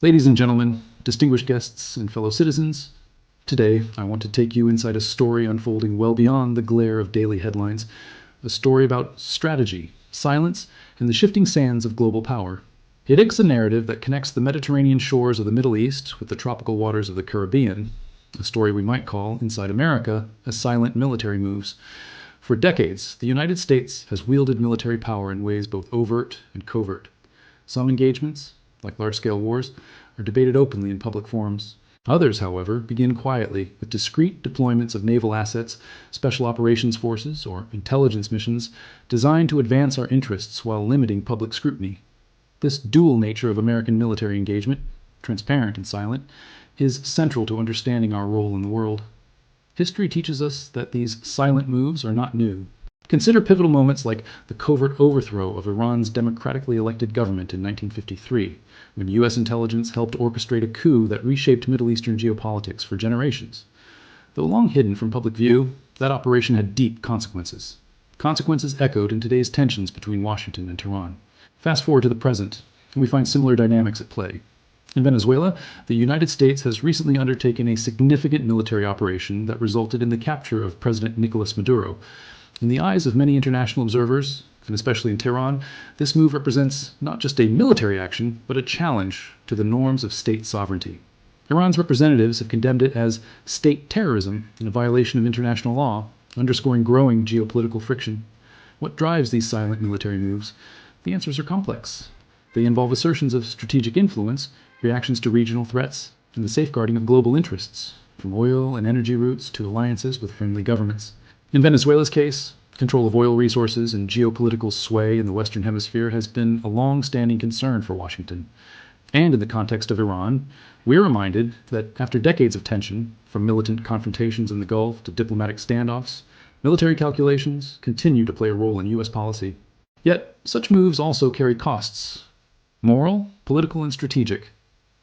Ladies and gentlemen, distinguished guests, and fellow citizens, today I want to take you inside a story unfolding well beyond the glare of daily headlines, a story about strategy, silence, and the shifting sands of global power. It depicts a narrative that connects the Mediterranean shores of the Middle East with the tropical waters of the Caribbean, a story we might call, inside America, as silent military moves. For decades, the United States has wielded military power in ways both overt and covert. Some engagements, like large-scale wars, are debated openly in public forums. Others, however, begin quietly, with discreet deployments of naval assets, special operations forces, or intelligence missions designed to advance our interests while limiting public scrutiny. This dual nature of American military engagement, transparent and silent, is central to understanding our role in the world. History teaches us that these silent moves are not new. Consider pivotal moments like the covert overthrow of Iran's democratically elected government in 1953, when U.S. intelligence helped orchestrate a coup that reshaped Middle Eastern geopolitics for generations. Though long hidden from public view, that operation had deep consequences. Consequences echoed in today's tensions between Washington and Tehran. Fast forward to the present, and we find similar dynamics at play. In Venezuela, the United States has recently undertaken a significant military operation that resulted in the capture of President Nicolas Maduro. In the eyes of many international observers, and especially in Tehran, this move represents not just a military action, but a challenge to the norms of state sovereignty. Iran's representatives have condemned it as state terrorism and a violation of international law, underscoring growing geopolitical friction. What drives these silent military moves? The answers are complex. They involve assertions of strategic influence, reactions to regional threats, and the safeguarding of global interests, from oil and energy routes to alliances with friendly governments. In Venezuela's case, control of oil resources and geopolitical sway in the Western Hemisphere has been a long-standing concern for Washington. And in the context of Iran, we're reminded that after decades of tension, from militant confrontations in the Gulf to diplomatic standoffs, military calculations continue to play a role in U.S. policy. Yet, such moves also carry costs: moral, political, and strategic.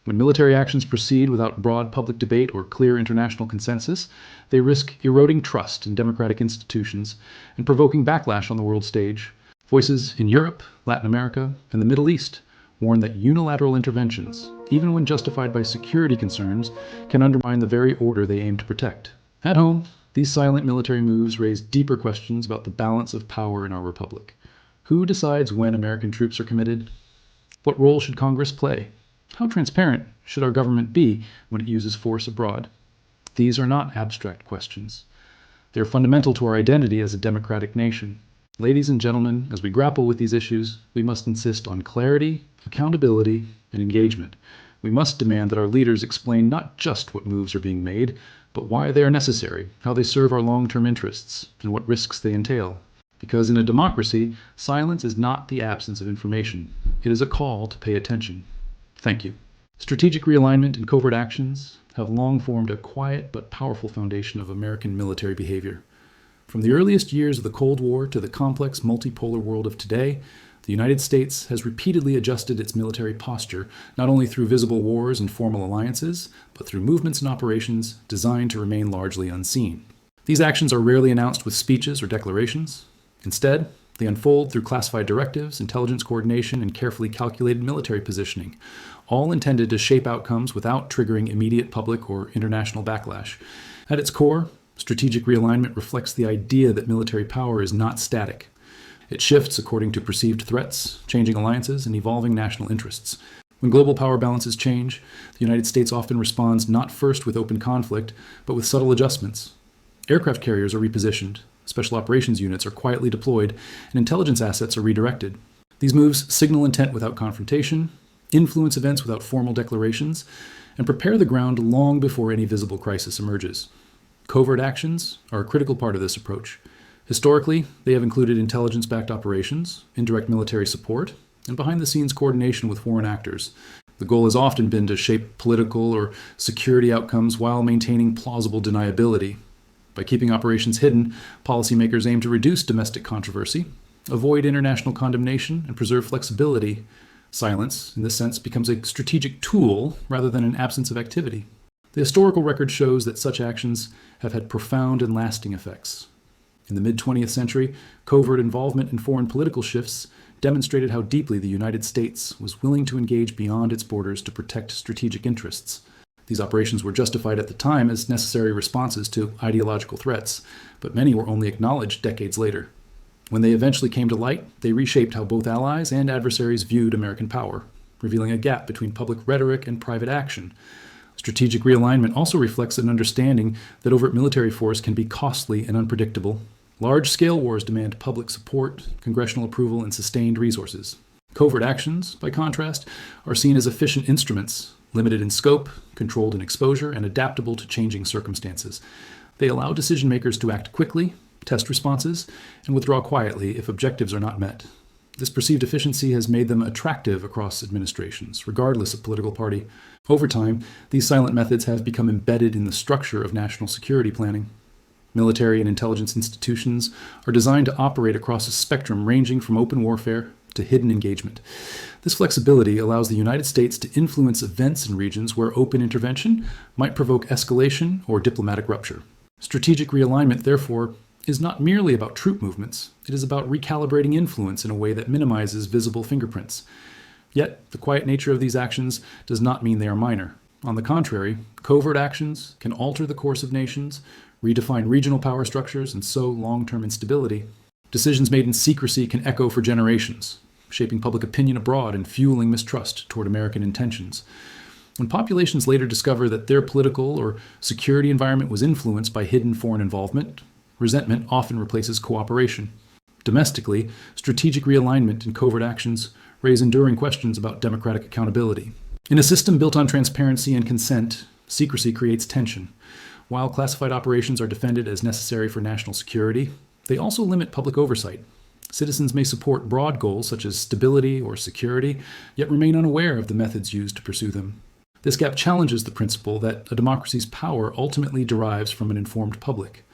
When military actions proceed without broad public debate or clear international consensus, they risk eroding trust in democratic institutions and provoking backlash on the world stage. Voices in Europe, Latin America, and the Middle East warn that unilateral interventions, even when justified by security concerns, can undermine the very order they aim to protect. At home, these silent military moves raise deeper questions about the balance of power in our republic. Who decides when American troops are committed? What role should Congress play? How transparent should our government be when it uses force abroad? These are not abstract questions. They are fundamental to our identity as a democratic nation. Ladies and gentlemen, as we grapple with these issues, we must insist on clarity, accountability, and engagement. We must demand that our leaders explain not just what moves are being made, but why they are necessary, how they serve our long-term interests, and what risks they entail. Because in a democracy, silence is not the absence of information. It is a call to pay attention. Thank you. Strategic realignment and covert actions have long formed a quiet but powerful foundation of American military behavior. From the earliest years of the Cold War to the complex multipolar world of today, the United States has repeatedly adjusted its military posture, not only through visible wars and formal alliances, but through movements and operations designed to remain largely unseen. These actions are rarely announced with speeches or declarations. Instead, they unfold through classified directives, intelligence coordination, and carefully calculated military positioning, all intended to shape outcomes without triggering immediate public or international backlash. At its core, strategic realignment reflects the idea that military power is not static. It shifts according to perceived threats, changing alliances, and evolving national interests. When global power balances change, the United States often responds not first with open conflict, but with subtle adjustments. Aircraft carriers are repositioned, special operations units are quietly deployed, and intelligence assets are redirected. These moves signal intent without confrontation, influence events without formal declarations, and prepare the ground long before any visible crisis emerges. Covert actions are a critical part of this approach. Historically, they have included intelligence-backed operations, indirect military support, and behind-the-scenes coordination with foreign actors. The goal has often been to shape political or security outcomes while maintaining plausible deniability. By keeping operations hidden, policymakers aim to reduce domestic controversy, avoid international condemnation, and preserve flexibility. Silence, in this sense, becomes a strategic tool rather than an absence of activity. The historical record shows that such actions have had profound and lasting effects. In the mid-20th century, covert involvement in foreign political shifts demonstrated how deeply the United States was willing to engage beyond its borders to protect strategic interests. These operations were justified at the time as necessary responses to ideological threats, but many were only acknowledged decades later. When they eventually came to light, they reshaped how both allies and adversaries viewed American power, revealing a gap between public rhetoric and private action. Strategic realignment also reflects an understanding that overt military force can be costly and unpredictable. Large-scale wars demand public support, congressional approval, and sustained resources. Covert actions, by contrast, are seen as efficient instruments, limited in scope, controlled in exposure, and adaptable to changing circumstances. They allow decision-makers to act quickly, test responses, and withdraw quietly if objectives are not met. This perceived efficiency has made them attractive across administrations, regardless of political party. Over time, these silent methods have become embedded in the structure of national security planning. Military and intelligence institutions are designed to operate across a spectrum ranging from open warfare to hidden engagement. This flexibility allows the United States to influence events in regions where open intervention might provoke escalation or diplomatic rupture. Strategic realignment, therefore, is not merely about troop movements. It is about recalibrating influence in a way that minimizes visible fingerprints. Yet, the quiet nature of these actions does not mean they are minor. On the contrary, covert actions can alter the course of nations, redefine regional power structures, and sow long-term instability. Decisions made in secrecy can echo for generations, shaping public opinion abroad and fueling mistrust toward American intentions. When populations later discover that their political or security environment was influenced by hidden foreign involvement, resentment often replaces cooperation. Domestically, strategic realignment and covert actions raise enduring questions about democratic accountability. In a system built on transparency and consent, secrecy creates tension. While classified operations are defended as necessary for national security, they also limit public oversight. Citizens may support broad goals such as stability or security, yet remain unaware of the methods used to pursue them. This gap challenges the principle that a democracy's power ultimately derives from an informed public.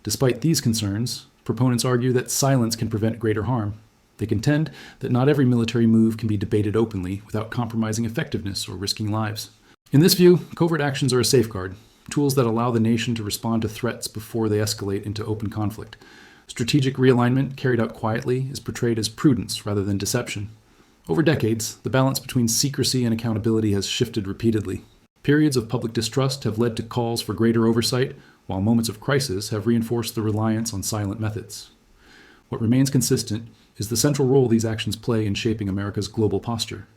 Despite these concerns, proponents argue that silence can prevent greater harm. They contend that not every military move can be debated openly without compromising effectiveness or risking lives. In this view, covert actions are a safeguard, tools that allow the nation to respond to threats before they escalate into open conflict. Strategic realignment carried out quietly is portrayed as prudence rather than deception. Over decades, the balance between secrecy and accountability has shifted repeatedly. Periods of public distrust have led to calls for greater oversight, while moments of crisis have reinforced the reliance on silent methods. What remains consistent is the central role these actions play in shaping America's global posture.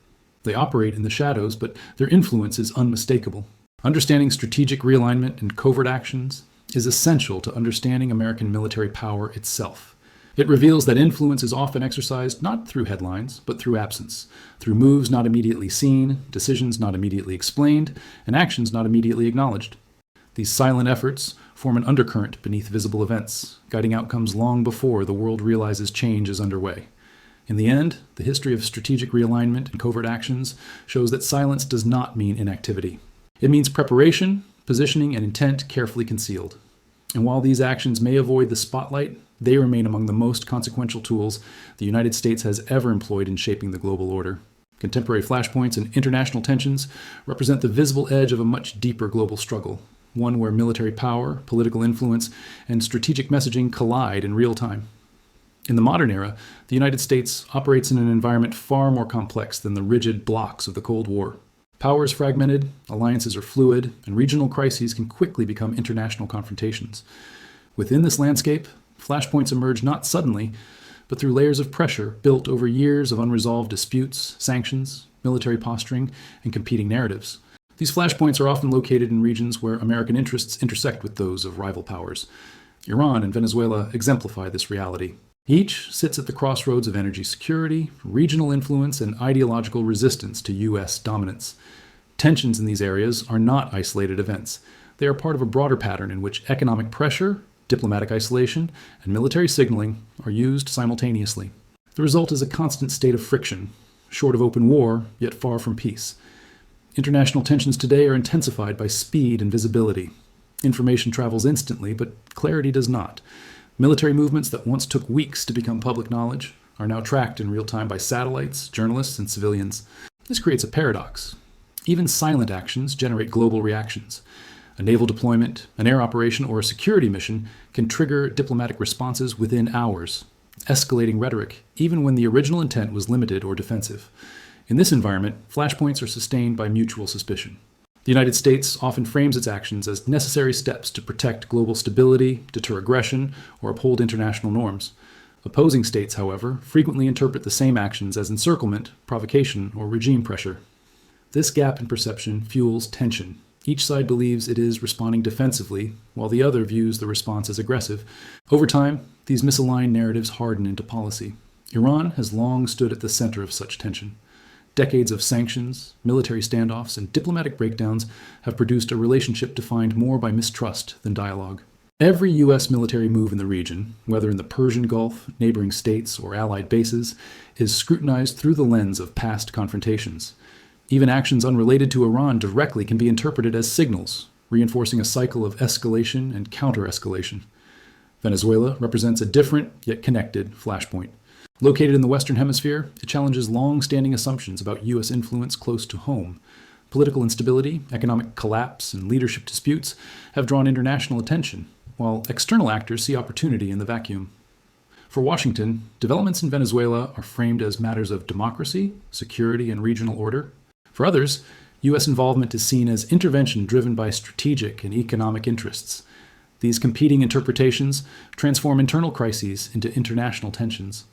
They operate in the shadows, but their influence is unmistakable. Understanding strategic realignment and covert actions is essential to understanding American military power itself. It reveals that influence is often exercised not through headlines, but through absence, through moves not immediately seen, decisions not immediately explained, and actions not immediately acknowledged. These silent efforts form an undercurrent beneath visible events, guiding outcomes long before the world realizes change is underway. In the end, the history of strategic realignment and covert actions shows that silence does not mean inactivity. It means preparation, positioning, and intent carefully concealed. And while these actions may avoid the spotlight, they remain among the most consequential tools the United States has ever employed in shaping the global order. Contemporary flashpoints and international tensions represent the visible edge of a much deeper global struggle, one where military power, political influence, and strategic messaging collide in real time. In the modern era, the United States operates in an environment far more complex than the rigid blocks of the Cold War. Power is fragmented, alliances are fluid, and regional crises can quickly become international confrontations. Within this landscape, flashpoints emerge not suddenly, but through layers of pressure built over years of unresolved disputes, sanctions, military posturing, and competing narratives. These flashpoints are often located in regions where American interests intersect with those of rival powers. Iran and Venezuela exemplify this reality. Each sits at the crossroads of energy security, regional influence, and ideological resistance to U.S. dominance. Tensions in these areas are not isolated events. They are part of a broader pattern in which economic pressure, diplomatic isolation, and military signaling are used simultaneously. The result is a constant state of friction, short of open war, yet far from peace. International tensions today are intensified by speed and visibility. Information travels instantly, but clarity does not. Military movements that once took weeks to become public knowledge are now tracked in real time by satellites, journalists, and civilians. This creates a paradox. Even silent actions generate global reactions. A naval deployment, an air operation, or a security mission can trigger diplomatic responses within hours. escalating rhetoric, even when the original intent was limited or defensive. In this environment, flashpoints are sustained by mutual suspicion. The United States often frames its actions as necessary steps to protect global stability, deter aggression, or uphold international norms. Opposing states, however, frequently interpret the same actions as encirclement, provocation, or regime pressure. This gap in perception fuels tension. Each side believes it is responding defensively, while the other views the response as aggressive. Over time, these misaligned narratives harden into policy. Iran has long stood at the center of such tension. Decades of sanctions, military standoffs, and diplomatic breakdowns have produced a relationship defined more by mistrust than dialogue. Every U.S. military move in the region, whether in the Persian Gulf, neighboring states, or allied bases, is scrutinized through the lens of past confrontations. Even actions unrelated to Iran directly can be interpreted as signals, reinforcing a cycle of escalation and counter-escalation. Venezuela represents a different, yet connected, flashpoint. Located in the Western Hemisphere, it challenges long-standing assumptions about U.S. influence close to home. Political instability, economic collapse, and leadership disputes have drawn international attention, while external actors see opportunity in the vacuum. For Washington, developments in Venezuela are framed as matters of democracy, security, and regional order. For others, U.S. involvement is seen as intervention driven by strategic and economic interests. These competing interpretations transform internal crises into international tensions.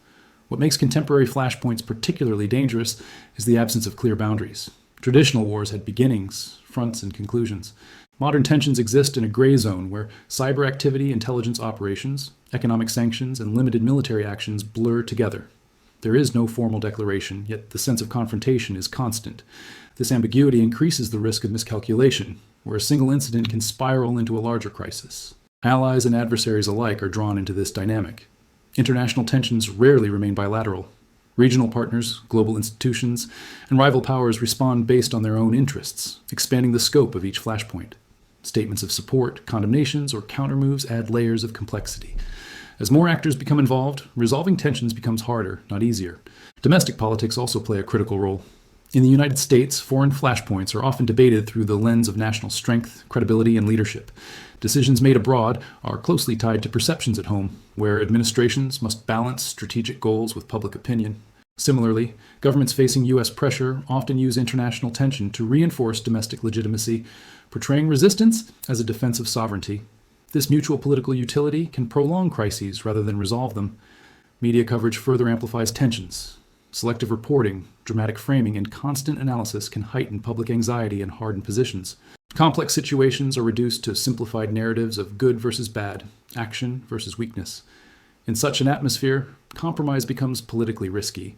What makes contemporary flashpoints particularly dangerous is the absence of clear boundaries. Traditional wars had beginnings, fronts, and conclusions. Modern tensions exist in a gray zone where cyber activity, intelligence operations, economic sanctions, and limited military actions blur together. There is no formal declaration, yet the sense of confrontation is constant. This ambiguity increases the risk of miscalculation, where a single incident can spiral into a larger crisis. Allies and adversaries alike are drawn into this dynamic. International tensions rarely remain bilateral. Regional partners, global institutions, and rival powers respond based on their own interests, expanding the scope of each flashpoint. Statements of support, condemnations, or countermoves add layers of complexity. As more actors become involved, resolving tensions becomes harder, not easier. Domestic politics also play a critical role. In the United States, foreign flashpoints are often debated through the lens of national strength, credibility, and leadership. Decisions made abroad are closely tied to perceptions at home, where administrations must balance strategic goals with public opinion. Similarly, governments facing U.S. pressure often use international tension to reinforce domestic legitimacy, portraying resistance as a defense of sovereignty. This mutual political utility can prolong crises rather than resolve them. Media coverage further amplifies tensions. Selective reporting, dramatic framing, and constant analysis can heighten public anxiety and harden positions. Complex situations are reduced to simplified narratives of good versus bad, action versus weakness. In such an atmosphere, compromise becomes politically risky,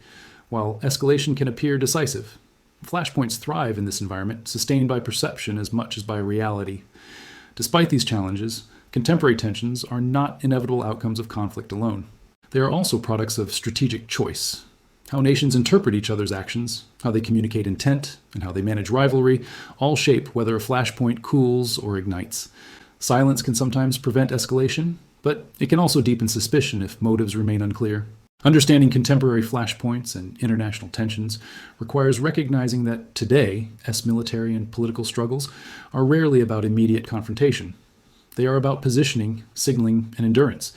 while escalation can appear decisive. Flashpoints thrive in this environment, sustained by perception as much as by reality. Despite these challenges, contemporary tensions are not inevitable outcomes of conflict alone. They are also products of strategic choice. How nations interpret each other's actions, how they communicate intent, and how they manage rivalry all shape whether a flashpoint cools or ignites. Silence can sometimes prevent escalation, but it can also deepen suspicion if motives remain unclear. Understanding contemporary flashpoints and international tensions requires recognizing that today, military and political struggles are rarely about immediate confrontation. They are about positioning, signaling, and endurance.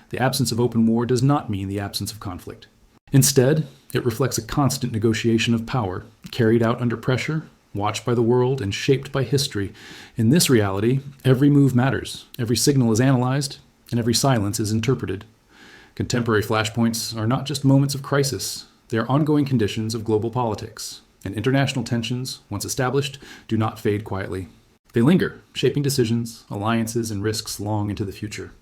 The absence of open war does not mean the absence of conflict. Instead, it reflects a constant negotiation of power, carried out under pressure, watched by the world, and shaped by history. In this reality, every move matters, every signal is analyzed, and every silence is interpreted. Contemporary flashpoints are not just moments of crisis, they are ongoing conditions of global politics, and international tensions, once established, do not fade quietly. They linger, shaping decisions, alliances, and risks long into the future.